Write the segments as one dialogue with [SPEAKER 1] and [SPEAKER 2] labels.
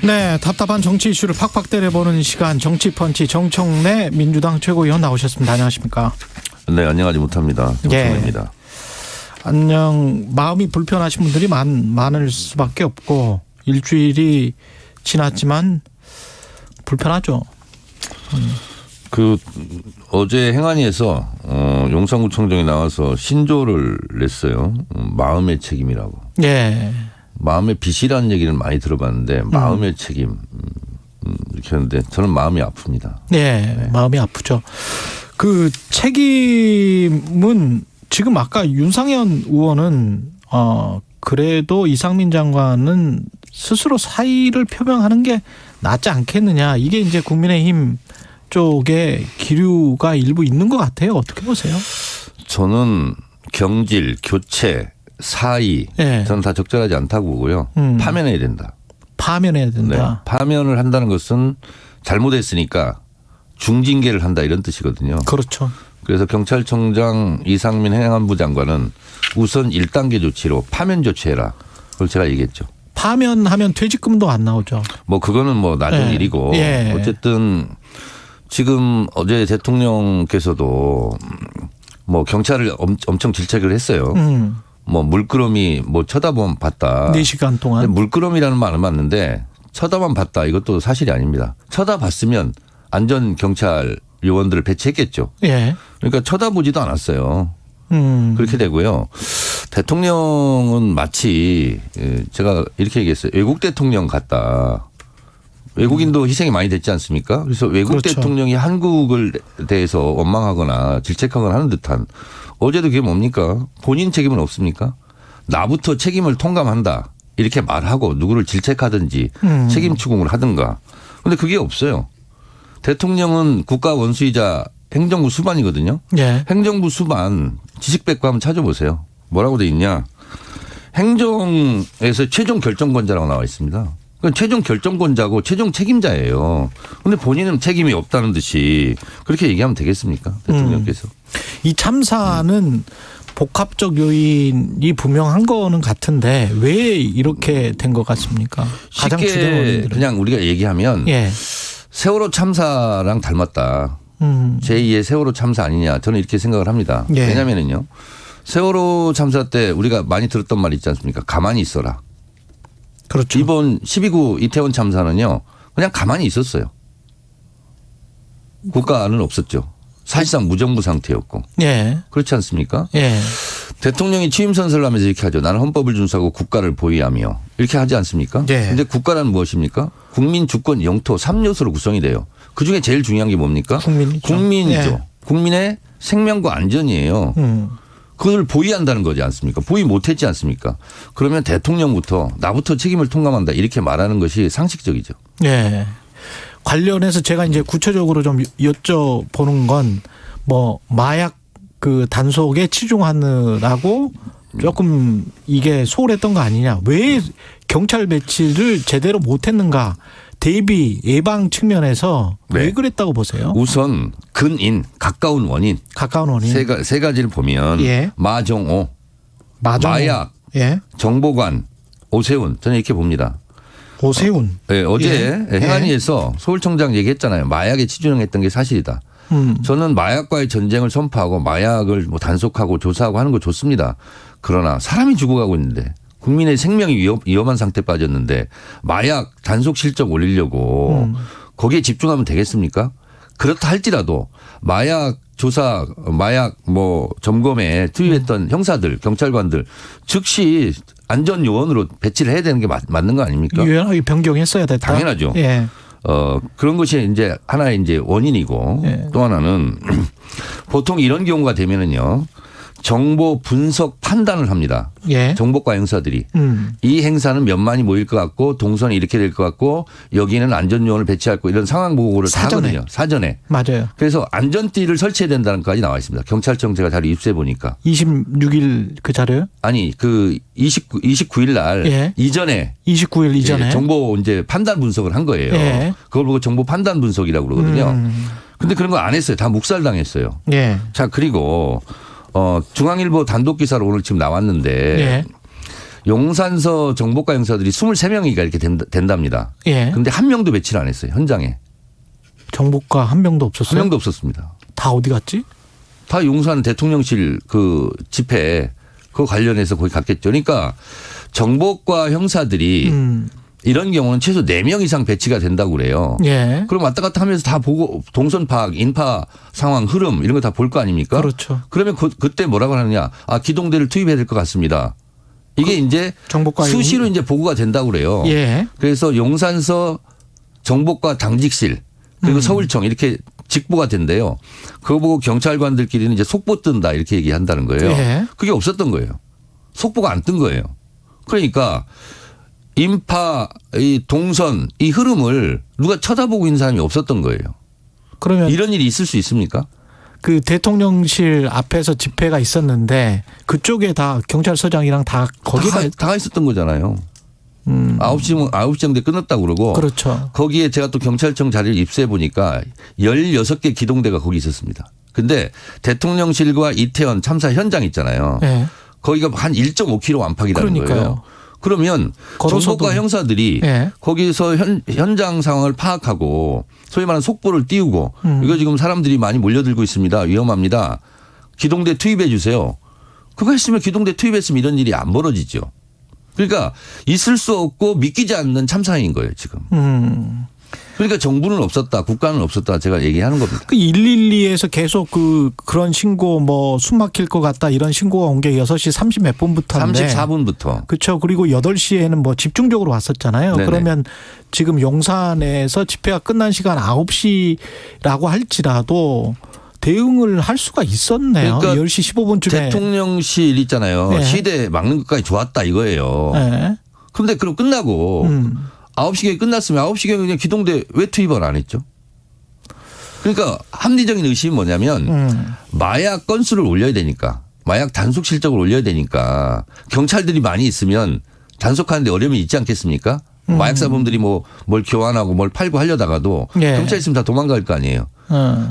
[SPEAKER 1] 네, 답답한 정치 이슈를 팍팍 때려보는 시간 정치펀치 정청래 민주당 최고위원 나오셨습니다. 안녕하십니까?
[SPEAKER 2] 네, 안녕하지 못합니다. 정청래입니다.
[SPEAKER 1] 예. 안녕. 마음이 불편하신 분들이 많을 수밖에 없고 일주일이 지났지만 불편하죠.
[SPEAKER 2] 어제 행안위에서 용산구청장이 나와서 신조를 냈어요. 마음의 책임이라고.
[SPEAKER 1] 예.
[SPEAKER 2] 마음의 빚이라는 얘기를 많이 들어봤는데 마음의 책임 이렇게 하는데 저는 마음이 아픕니다.
[SPEAKER 1] 네, 마음이 아프죠. 그 책임은 지금 아까 윤상현 의원은 그래도 이상민 장관은 스스로 사의를 표명하는 게 낫지 않겠느냐. 이게 이제 국민의힘 쪽에 기류가 일부 있는 것 같아요. 어떻게 보세요?
[SPEAKER 2] 저는 경질, 교체, 사의
[SPEAKER 1] 네.
[SPEAKER 2] 저는 다 적절하지 않다고 보고요. 파면해야 된다.
[SPEAKER 1] 파면해야 된다.
[SPEAKER 2] 네. 파면을 한다는 것은 잘못했으니까 중징계를 한다 이런 뜻이거든요.
[SPEAKER 1] 그렇죠.
[SPEAKER 2] 그래서 경찰청장 이상민 행안부 장관은 우선 1단계 조치로 파면 조치해라. 그걸 제가 얘기했죠.
[SPEAKER 1] 파면하면 퇴직금도 안 나오죠.
[SPEAKER 2] 뭐 그거는 뭐 나중
[SPEAKER 1] 네.
[SPEAKER 2] 일이고
[SPEAKER 1] 예.
[SPEAKER 2] 어쨌든 지금 어제 대통령께서도 뭐 경찰을 엄청 질책을 했어요. 뭐 물끄러미 뭐 쳐다보면 봤다.
[SPEAKER 1] 4시간 동안.
[SPEAKER 2] 물끄러미라는 말은 맞는데 쳐다만 봤다. 이것도 사실이 아닙니다. 쳐다봤으면 안전 경찰 요원들을 배치했겠죠.
[SPEAKER 1] 예.
[SPEAKER 2] 그러니까 쳐다보지도 않았어요. 그렇게 되고요. 대통령은 마치 제가 이렇게 얘기했어요. 외국 대통령 같다. 외국인도 희생이 많이 됐지 않습니까? 그래서 외국
[SPEAKER 1] 그렇죠.
[SPEAKER 2] 대통령이 한국을 대해서 원망하거나 질책하거나 하는 듯한 어제도 그게 뭡니까? 본인 책임은 없습니까? 나부터 책임을 통감한다. 이렇게 말하고 누구를 질책하든지 책임 추궁을 하든가. 그런데 그게 없어요. 대통령은 국가 원수이자 행정부 수반이거든요.
[SPEAKER 1] 예.
[SPEAKER 2] 행정부 수반 지식백과 한번 찾아보세요. 뭐라고 돼 있냐. 행정에서 최종 결정권자라고 나와 있습니다. 그러니까 최종 결정권자고 최종 책임자예요. 그런데 본인은 책임이 없다는 듯이 그렇게 얘기하면 되겠습니까? 대통령께서.
[SPEAKER 1] 이 참사는 복합적 요인이 분명한 거는 같은데 왜 이렇게 된 것 같습니까? 가장 주된
[SPEAKER 2] 쉽게
[SPEAKER 1] 원인들은.
[SPEAKER 2] 그냥 우리가 얘기하면
[SPEAKER 1] 예.
[SPEAKER 2] 세월호 참사랑 닮았다. 제2의 세월호 참사 아니냐. 저는 이렇게 생각을 합니다.
[SPEAKER 1] 예.
[SPEAKER 2] 왜냐면은요. 세월호 참사 때 우리가 많이 들었던 말 있지 않습니까? 가만히 있어라.
[SPEAKER 1] 그렇죠.
[SPEAKER 2] 이번 12구 이태원 참사는요. 그냥 가만히 있었어요. 국가는 없었죠. 사실상 무정부 상태였고.
[SPEAKER 1] 예.
[SPEAKER 2] 그렇지 않습니까?
[SPEAKER 1] 예.
[SPEAKER 2] 대통령이 취임 선서를 하면서 이렇게 하죠. 나는 헌법을 준수하고 국가를 보위하며 이렇게 하지 않습니까?
[SPEAKER 1] 예.
[SPEAKER 2] 근데 국가란 무엇입니까? 국민, 주권, 영토 3요소로 구성이 돼요. 그중에 제일 중요한 게 뭡니까?
[SPEAKER 1] 국민이죠.
[SPEAKER 2] 국민이죠.
[SPEAKER 1] 예.
[SPEAKER 2] 국민의 생명과 안전이에요. 그걸 보위한다는 거지 않습니까? 보위 못했지 않습니까? 그러면 대통령부터 나부터 책임을 통감한다 이렇게 말하는 것이 상식적이죠.
[SPEAKER 1] 예. 관련해서 제가 이제 구체적으로 좀 여쭤보는 건 뭐 마약 그 단속에 치중하느라고 조금 이게 소홀했던 거 아니냐. 왜 경찰 배치를 제대로 못했는가. 대비 예방 측면에서
[SPEAKER 2] 네.
[SPEAKER 1] 왜 그랬다고 보세요?
[SPEAKER 2] 우선 근인 가까운 원인
[SPEAKER 1] 가까운 원인.
[SPEAKER 2] 세 가지를 보면
[SPEAKER 1] 예.
[SPEAKER 2] 마정오, 마약,
[SPEAKER 1] 예.
[SPEAKER 2] 정보관, 오세훈 저는 이렇게 봅니다.
[SPEAKER 1] 오세훈.
[SPEAKER 2] 네, 어제
[SPEAKER 1] 예.
[SPEAKER 2] 행안위에서 서울청장 얘기했잖아요. 마약에 치중했던 게 사실이다. 저는 마약과의 전쟁을 선포하고 마약을 뭐 단속하고 조사하고 하는 거 좋습니다. 그러나 사람이 죽어가고 있는데 국민의 생명이 위험한 상태에 빠졌는데 마약 단속 실적 올리려고 거기에 집중하면 되겠습니까? 그렇다 할지라도 마약 조사, 마약 뭐 점검에 투입했던 형사들, 경찰관들 즉시 안전 요원으로 배치를 해야 되는 게 맞는 거 아닙니까?
[SPEAKER 1] 유연하게 변경했어야 됐다.
[SPEAKER 2] 당연하죠.
[SPEAKER 1] 예.
[SPEAKER 2] 그런 것이 이제 하나의 이제 원인이고
[SPEAKER 1] 예.
[SPEAKER 2] 또 하나는 보통 이런 경우가 되면은요. 정보 분석 판단을 합니다.
[SPEAKER 1] 예.
[SPEAKER 2] 정보과 행사들이. 이 행사는 몇만이 모일 것 같고 동선이 이렇게 될 것 같고 여기는 안전요원을 배치할 거 이런 상황 보고를 다 하거든요. 사전에.
[SPEAKER 1] 맞아요.
[SPEAKER 2] 그래서 안전띠를 설치해야 된다는 것까지 나와 있습니다. 경찰청 제가 자료 입수해 보니까.
[SPEAKER 1] 26일 그 자료요?
[SPEAKER 2] 아니 그 29일 날
[SPEAKER 1] 예.
[SPEAKER 2] 이전에
[SPEAKER 1] 29일 이전에.
[SPEAKER 2] 예, 정보 이제 판단 분석을 한 거예요.
[SPEAKER 1] 예.
[SPEAKER 2] 그걸 보고 정보 판단 분석이라고 그러거든요. 근데 그런 거 안 했어요. 다 묵살당했어요.
[SPEAKER 1] 예.
[SPEAKER 2] 자, 그리고 중앙일보 단독 기사로 오늘 지금 나왔는데
[SPEAKER 1] 예.
[SPEAKER 2] 용산서 정보과 형사들이 23명이가 이렇게 된답니다.
[SPEAKER 1] 예.
[SPEAKER 2] 그런데 한 명도 배치를 안 했어요. 현장에.
[SPEAKER 1] 정보과 한 명도 없었어요?
[SPEAKER 2] 한 명도 없었습니다.
[SPEAKER 1] 다 어디 갔지?
[SPEAKER 2] 다 용산 대통령실 그 집회 그거 관련해서 거기 갔겠죠. 그러니까 정보과 형사들이 이런 경우는 최소 4명 이상 배치가 된다고 그래요.
[SPEAKER 1] 예.
[SPEAKER 2] 그럼 왔다 갔다 하면서 다 보고 동선 파악, 인파 상황, 흐름 이런 거 다 볼 거 아닙니까?
[SPEAKER 1] 그렇죠.
[SPEAKER 2] 그러면 그때 뭐라고 하느냐. 아, 기동대를 투입해야 될 것 같습니다. 이게 이제
[SPEAKER 1] 정보과
[SPEAKER 2] 수시로 이제 보고가 된다고 그래요.
[SPEAKER 1] 예.
[SPEAKER 2] 그래서 용산서 정보과 당직실 그리고 서울청 이렇게 직보가 된대요. 그거 보고 경찰관들끼리는 이제 속보 뜬다 이렇게 얘기한다는 거예요.
[SPEAKER 1] 예.
[SPEAKER 2] 그게 없었던 거예요. 속보가 안 뜬 거예요. 그러니까 인파, 이 동선, 이 흐름을 누가 쳐다보고 있는 사람이 없었던 거예요.
[SPEAKER 1] 그러면
[SPEAKER 2] 이런 일이 있을 수 있습니까?
[SPEAKER 1] 그 대통령실 앞에서 집회가 있었는데 그쪽에 다 경찰서장이랑 다 거기가
[SPEAKER 2] 다 있었던 거잖아요. 9시 정도에 끝났다고 그러고.
[SPEAKER 1] 그렇죠.
[SPEAKER 2] 거기에 제가 또 경찰청 자리를 입수해 보니까 16개 기동대가 거기 있었습니다. 근데 대통령실과 이태원 참사 현장 있잖아요.
[SPEAKER 1] 예.
[SPEAKER 2] 거기가 한 1.5km 안팎이라는
[SPEAKER 1] 그러니까요.
[SPEAKER 2] 거예요. 그러면
[SPEAKER 1] 걸어서도.
[SPEAKER 2] 정보과 형사들이
[SPEAKER 1] 예.
[SPEAKER 2] 거기서 현장 상황을 파악하고 소위 말하는 속보를 띄우고 이거 지금 사람들이 많이 몰려들고 있습니다. 위험합니다. 기동대 투입해 주세요. 그거 했으면 기동대 투입했으면 이런 일이 안 벌어지죠. 그러니까 있을 수 없고 믿기지 않는 참사인 거예요 지금. 그러니까 정부는 없었다. 국가는 없었다. 제가 얘기하는 겁니다.
[SPEAKER 1] 그 112에서 계속 그런 신고 뭐 숨 막힐 것 같다 이런 신고가 온 게 6시 30 몇 분부터인데
[SPEAKER 2] 34분부터.
[SPEAKER 1] 그렇죠. 그리고 8시에는 뭐 집중적으로 왔었잖아요.
[SPEAKER 2] 네네.
[SPEAKER 1] 그러면 지금 용산에서 집회가 끝난 시간 9시라고 할지라도 대응을 할 수가 있었네요.
[SPEAKER 2] 그러니까
[SPEAKER 1] 10시 15분쯤에.
[SPEAKER 2] 대통령실 있잖아요.
[SPEAKER 1] 네.
[SPEAKER 2] 시대 막는 것까지 좋았다 이거예요.
[SPEAKER 1] 네.
[SPEAKER 2] 그런데 그럼 끝나고 9시경에 끝났으면 9시경에 그냥 기동대 왜 투입을 안 했죠? 그러니까 합리적인 의심이 뭐냐면 마약 건수를 올려야 되니까 마약 단속 실적을 올려야 되니까 경찰들이 많이 있으면 단속하는데 어려움이 있지 않겠습니까? 마약사범들이 뭐 뭘 교환하고 뭘 팔고 하려다가도
[SPEAKER 1] 예.
[SPEAKER 2] 경찰 있으면 다 도망갈 거 아니에요.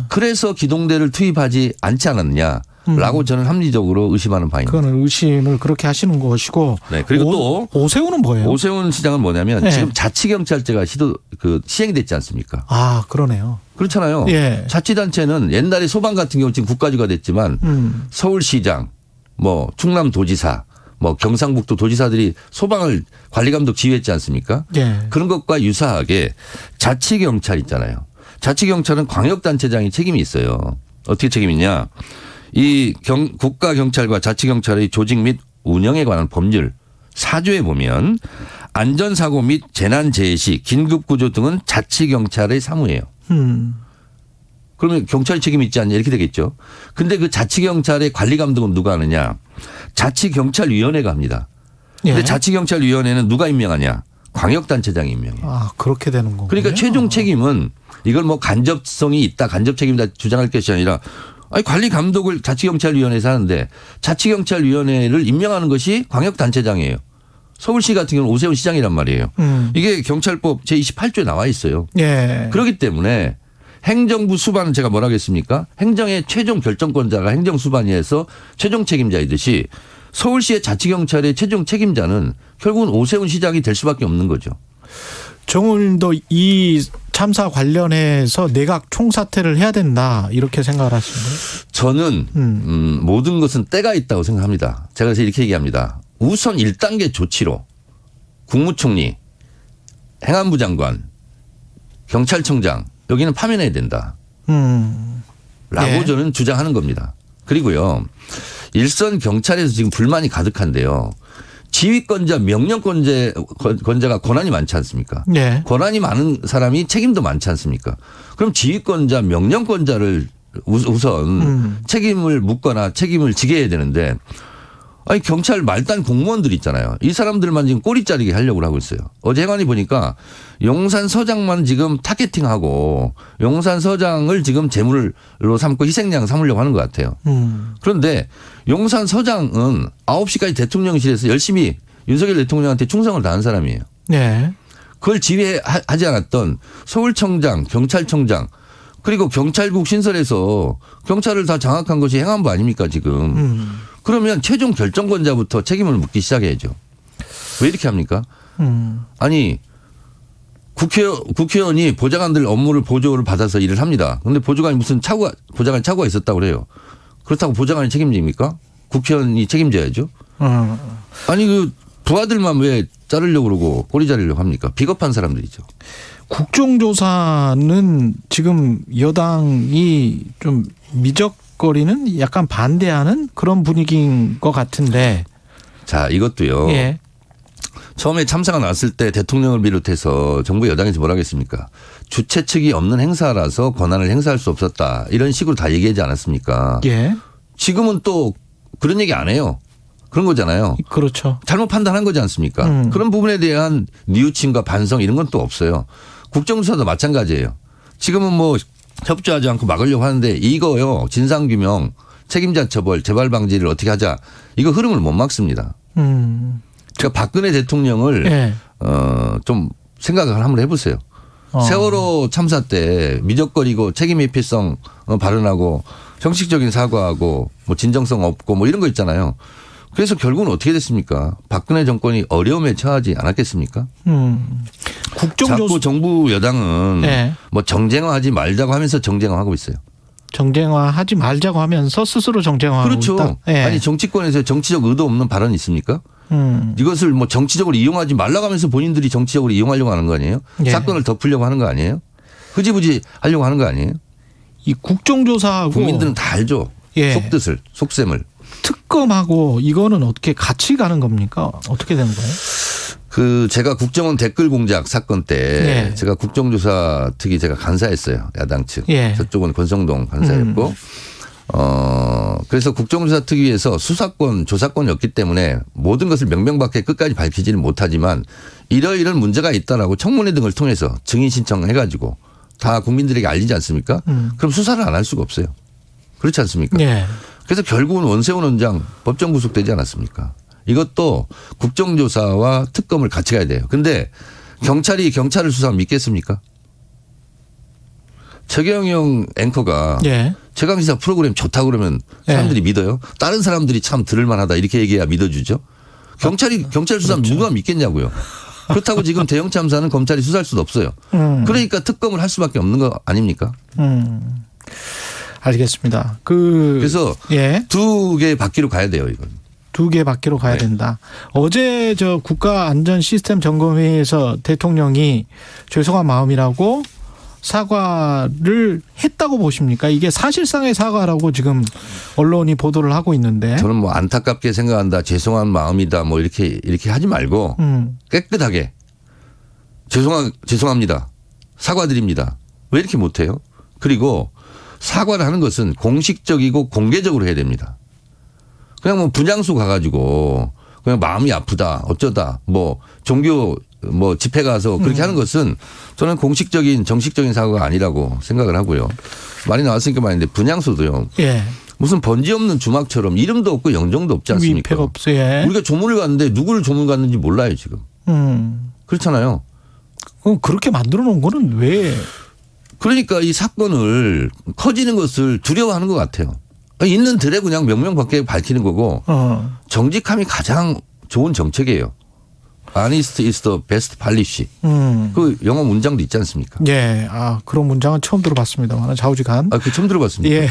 [SPEAKER 2] 그래서 기동대를 투입하지 않지 않았느냐라고 저는 합리적으로 의심하는 바입니다.
[SPEAKER 1] 그거는 의심을 그렇게 하시는 것이고.
[SPEAKER 2] 네. 그리고 또
[SPEAKER 1] 오세훈은 뭐예요?
[SPEAKER 2] 오세훈 시장은 뭐냐면
[SPEAKER 1] 네.
[SPEAKER 2] 지금 자치경찰제가 시행됐지 않습니까?
[SPEAKER 1] 아, 그러네요.
[SPEAKER 2] 그렇잖아요.
[SPEAKER 1] 예.
[SPEAKER 2] 자치단체는 옛날에 소방 같은 경우 지금 국가주가 됐지만 서울시장, 뭐 충남도지사, 뭐 경상북도 도지사들이 소방을 관리감독 지휘했지 않습니까?
[SPEAKER 1] 예.
[SPEAKER 2] 그런 것과 유사하게 자치경찰 있잖아요. 자치경찰은 광역단체장이 책임이 있어요. 어떻게 책임이 있냐. 이 국가경찰과 자치경찰의 조직 및 운영에 관한 법률 4조에 보면 안전사고 및 재난재해 시 긴급구조 등은 자치경찰의 사무예요. 그러면 경찰이 책임이 있지 않냐 이렇게 되겠죠. 근데 그 자치경찰의 관리감독은 누가 하느냐. 자치경찰위원회가 합니다. 그런데
[SPEAKER 1] 예.
[SPEAKER 2] 자치경찰위원회는 누가 임명하냐. 광역단체장이 임명해요.
[SPEAKER 1] 아, 그렇게 되는 거군요.
[SPEAKER 2] 그러니까 최종 책임은 이걸 뭐 간접성이 있다 간접 책임이다 주장할 것이 아니라 아니 관리 감독을 자치경찰위원회에서 하는데 자치경찰위원회를 임명하는 것이 광역단체장이에요. 서울시 같은 경우는 오세훈 시장이란 말이에요. 이게 경찰법 제28조에 나와 있어요.
[SPEAKER 1] 예.
[SPEAKER 2] 그렇기 때문에 행정부 수반은 제가 뭐라고 했습니까? 행정의 최종 결정권자가 행정수반위에서 최종 책임자이듯이 서울시의 자치경찰의 최종 책임자는 결국은 오세훈 시장이 될 수밖에 없는 거죠.
[SPEAKER 1] 정의원님도 이 참사 관련해서 내각 총사퇴를 해야 된다 이렇게 생각을 하시는가요?
[SPEAKER 2] 저는 모든 것은 때가 있다고 생각합니다. 제가 그래서 이렇게 얘기합니다. 우선 1단계 조치로 국무총리, 행안부 장관, 경찰청장 여기는 파면해야 된다. 라고
[SPEAKER 1] 예.
[SPEAKER 2] 저는 주장하는 겁니다. 그리고요. 일선 경찰에서 지금 불만이 가득한데요. 지휘권자, 명령권자가 권한이 많지 않습니까?
[SPEAKER 1] 예.
[SPEAKER 2] 권한이 많은 사람이 책임도 많지 않습니까? 그럼 지휘권자, 명령권자를 우선 책임을 묻거나 책임을 지게 해야 되는데 아니 경찰 말단 공무원들 있잖아요. 이 사람들만 지금 꼬리 자르게 하려고 하고 있어요. 어제 행안위 보니까 용산 서장만 지금 타겟팅하고 용산 서장을 지금 제물로 삼고 희생양 삼으려고 하는 것 같아요. 그런데 용산 서장은 9시까지 대통령실에서 열심히 윤석열 대통령한테 충성을 다한 사람이에요.
[SPEAKER 1] 네.
[SPEAKER 2] 그걸 지휘하지 않았던 서울청장, 경찰청장 그리고 경찰국 신설해서 경찰을 다 장악한 것이 행안부 아닙니까 지금. 그러면 최종 결정권자부터 책임을 묻기 시작해야죠. 왜 이렇게 합니까? 아니 국회의원이 보좌관들 업무를 보조를 받아서 일을 합니다. 그런데 보좌관이 무슨 보좌관 착오가 있었다고 그래요. 그렇다고 보좌관이 책임집니까? 국회의원이 책임져야죠. 아니 그 부하들만 왜 자르려고 그러고 꼬리 자르려고 합니까? 비겁한 사람들이죠.
[SPEAKER 1] 국정조사는 지금 여당이 좀 미적거리는 약간 반대하는 그런 분위기인 것 같은데.
[SPEAKER 2] 자, 이것도요.
[SPEAKER 1] 예.
[SPEAKER 2] 처음에 참사가 났을 때 대통령을 비롯해서 정부 여당에서 뭐라 했습니까? 주최 측이 없는 행사라서 권한을 행사할 수 없었다. 이런 식으로 다 얘기하지 않았습니까?
[SPEAKER 1] 예.
[SPEAKER 2] 지금은 또 그런 얘기 안 해요. 그런 거잖아요.
[SPEAKER 1] 그렇죠.
[SPEAKER 2] 잘못 판단한 거지 않습니까? 그런 부분에 대한 뉘우침과 반성 이런 건 또 없어요. 국정조사도 마찬가지예요. 지금은 뭐 협조하지 않고 막으려고 하는데 이거요. 진상규명, 책임자 처벌, 재발 방지를 어떻게 하자. 이거 흐름을 못 막습니다. 그러니까 박근혜 대통령을
[SPEAKER 1] 예.
[SPEAKER 2] 좀 생각을 한번 해보세요. 세월호 참사 때 미적거리고 책임회피성 발언하고 형식적인 사과하고 뭐 진정성 없고 뭐 이런 거 있잖아요. 그래서 결국은 어떻게 됐습니까? 박근혜 정권이 어려움에 처하지 않았겠습니까? 자꾸 정부 여당은
[SPEAKER 1] 네.
[SPEAKER 2] 뭐 정쟁화하지 말자고 하면서 정쟁화하고 있어요.
[SPEAKER 1] 정쟁화하지 말자고 하면서 스스로 정쟁화하고
[SPEAKER 2] 그렇죠.
[SPEAKER 1] 있다. 네.
[SPEAKER 2] 아니 정치권에서 정치적 의도 없는 발언이 있습니까? 이것을 뭐 정치적으로 이용하지 말라고 하면서 본인들이 정치적으로 이용하려고 하는 거 아니에요?
[SPEAKER 1] 예.
[SPEAKER 2] 사건을 덮으려고 하는 거 아니에요? 흐지부지 하려고 하는 거 아니에요?
[SPEAKER 1] 이 국정조사하고
[SPEAKER 2] 국민들은 다 알죠.
[SPEAKER 1] 예.
[SPEAKER 2] 속뜻을, 속셈을.
[SPEAKER 1] 특검하고 이거는 어떻게 같이 가는 겁니까? 어떻게 되는 거예요?
[SPEAKER 2] 그 제가 국정원 댓글 공작 사건 때
[SPEAKER 1] 예.
[SPEAKER 2] 제가 국정조사 특위 제가 간사했어요. 야당 측.
[SPEAKER 1] 예.
[SPEAKER 2] 저쪽은 권성동 간사였고. 그래서 국정조사 특위에서 수사권, 조사권이었기 때문에 모든 것을 명명밖에 끝까지 밝히지는 못하지만 이러이런 문제가 있다라고 청문회 등을 통해서 증인 신청해가지고 다 국민들에게 알리지 않습니까? 그럼 수사를 안 할 수가 없어요. 그렇지 않습니까?
[SPEAKER 1] 예.
[SPEAKER 2] 그래서 결국은 원세훈 원장 법정 구속되지 않았습니까? 이것도 국정조사와 특검을 같이 가야 돼요. 근데 경찰이 경찰을 수사하면 믿겠습니까? 최경영 앵커가
[SPEAKER 1] 예.
[SPEAKER 2] 최강시사 프로그램 좋다고 그러면 사람들이 믿어요? 다른 사람들이 참 들을만하다 이렇게 얘기해야 믿어주죠. 경찰 수사하면
[SPEAKER 1] 그렇죠.
[SPEAKER 2] 누가 믿겠냐고요. 그렇다고 지금 대형 참사는 검찰이 수사할 수도 없어요. 그러니까 특검을 할 수밖에 없는 거 아닙니까?
[SPEAKER 1] 알겠습니다.
[SPEAKER 2] 그래서
[SPEAKER 1] 예.
[SPEAKER 2] 두 개 바퀴로 가야 돼요, 이건.
[SPEAKER 1] 두 개 바퀴로 가야
[SPEAKER 2] 네.
[SPEAKER 1] 된다. 어제 저 국가안전시스템점검회에서 대통령이 죄송한 마음이라고 사과를 했다고 보십니까? 이게 사실상의 사과라고 지금 언론이 보도를 하고 있는데.
[SPEAKER 2] 저는 뭐 안타깝게 생각한다, 죄송한 마음이다, 뭐 이렇게 하지 말고 깨끗하게 죄송합니다, 사과드립니다. 왜 이렇게 못해요? 그리고 사과를 하는 것은 공식적이고 공개적으로 해야 됩니다. 그냥 뭐 분향소 가가지고 그냥 마음이 아프다, 어쩌다, 뭐 종교 뭐 집회 가서 그렇게 하는 것은 저는 공식적인 정식적인 사과가 아니라고 생각을 하고요. 말이 나왔으니까 말인데 분향소도요.
[SPEAKER 1] 예.
[SPEAKER 2] 무슨 번지 없는 주막처럼 이름도 없고 영정도 없지 않습니까?
[SPEAKER 1] 위패가 없어요. 예.
[SPEAKER 2] 우리가 조문을 갔는데 누구를 조문 갔는지 몰라요 지금. 그렇잖아요.
[SPEAKER 1] 그렇게 만들어 놓은 거는 왜?
[SPEAKER 2] 그러니까 이 사건을 커지는 것을 두려워하는 것 같아요. 있는 들에 그냥 명명밖에 밝히는 거고 정직함이 가장 좋은 정책이에요. Honest is the best policy. 그 영어 문장도 있지 않습니까?
[SPEAKER 1] 예. 아, 그런 문장은 처음 들어봤습니다만 좌우지간.
[SPEAKER 2] 아, 그 처음 들어봤습니까?
[SPEAKER 1] 예.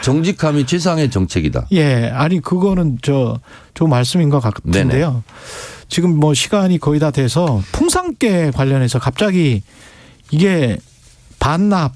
[SPEAKER 2] 정직함이 최상의 정책이다.
[SPEAKER 1] 예. 아니 그거는 좋은 말씀인 것 같은데요.
[SPEAKER 2] 네네.
[SPEAKER 1] 지금 뭐 시간이 거의 다 돼서 풍산깨 관련해서 갑자기 이게 반납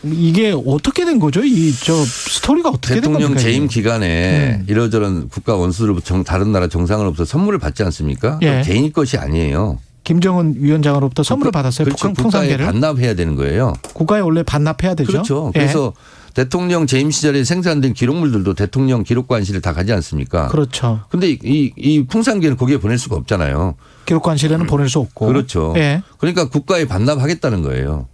[SPEAKER 1] 이게 어떻게 된 거죠? 스토리가 어떻게 된 겁니까?
[SPEAKER 2] 대통령 재임 기간에 이러저런 국가 원수들 다른 나라 정상으로부터 선물을 받지 않습니까?
[SPEAKER 1] 예.
[SPEAKER 2] 개인 것이 아니에요.
[SPEAKER 1] 김정은 위원장으로부터 선물을 받았어요.
[SPEAKER 2] 그렇죠. 국가에
[SPEAKER 1] 풍산깨를.
[SPEAKER 2] 반납해야 되는 거예요.
[SPEAKER 1] 국가에 원래 반납해야 되죠.
[SPEAKER 2] 그렇죠.
[SPEAKER 1] 예.
[SPEAKER 2] 그래서 대통령 재임 시절에 생산된 기록물들도 대통령 기록관실에 다 가지 않습니까?
[SPEAKER 1] 그렇죠.
[SPEAKER 2] 그런데 이 풍산깨는 거기에 보낼 수가 없잖아요.
[SPEAKER 1] 기록관실에는 보낼 수 없고.
[SPEAKER 2] 그렇죠.
[SPEAKER 1] 예.
[SPEAKER 2] 그러니까 국가에 반납하겠다는 거예요.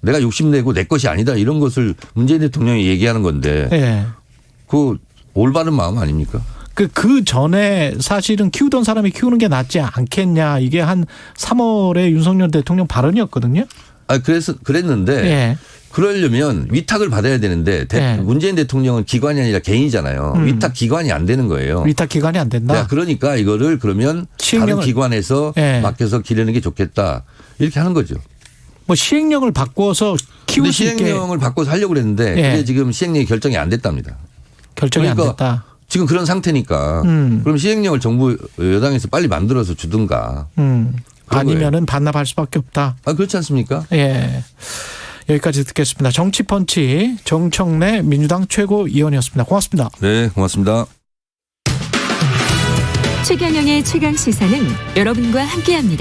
[SPEAKER 2] 내가 욕심내고 내 것이 아니다 이런 것을 문재인 대통령이 얘기하는 건데
[SPEAKER 1] 예.
[SPEAKER 2] 그 올바른 마음 아닙니까?
[SPEAKER 1] 그 전에 사실은 키우던 사람이 키우는 게 낫지 않겠냐 이게 한 3월에 윤석열 대통령 발언이었거든요.
[SPEAKER 2] 그랬는데
[SPEAKER 1] 예.
[SPEAKER 2] 그러려면 위탁을 받아야 되는데
[SPEAKER 1] 예.
[SPEAKER 2] 문재인 대통령은 기관이 아니라 개인이잖아요. 위탁 기관이 안 되는 거예요.
[SPEAKER 1] 위탁 기관이 안 된다.
[SPEAKER 2] 네, 그러니까 이거를 그러면 다른 기관에서
[SPEAKER 1] 예.
[SPEAKER 2] 맡겨서 기르는 게 좋겠다. 이렇게 하는 거죠.
[SPEAKER 1] 뭐 시행령을 바꿔서 키울 수 있게.
[SPEAKER 2] 시행령을 바꿔서 하려고 그랬는데
[SPEAKER 1] 예.
[SPEAKER 2] 그게 지금 시행령이 결정이 안 됐답니다.
[SPEAKER 1] 결정이 안 됐다.
[SPEAKER 2] 지금 그런 상태니까 그럼 시행령을 정부 여당에서 빨리 만들어서 주든가.
[SPEAKER 1] 아니면은 반납할 수밖에 없다.
[SPEAKER 2] 그렇지 않습니까?
[SPEAKER 1] 예. 여기까지 듣겠습니다. 정치펀치 정청래 민주당 최고위원이었습니다. 고맙습니다.
[SPEAKER 2] 네, 고맙습니다.
[SPEAKER 3] 최경영의 최강시사는 여러분과 함께합니다.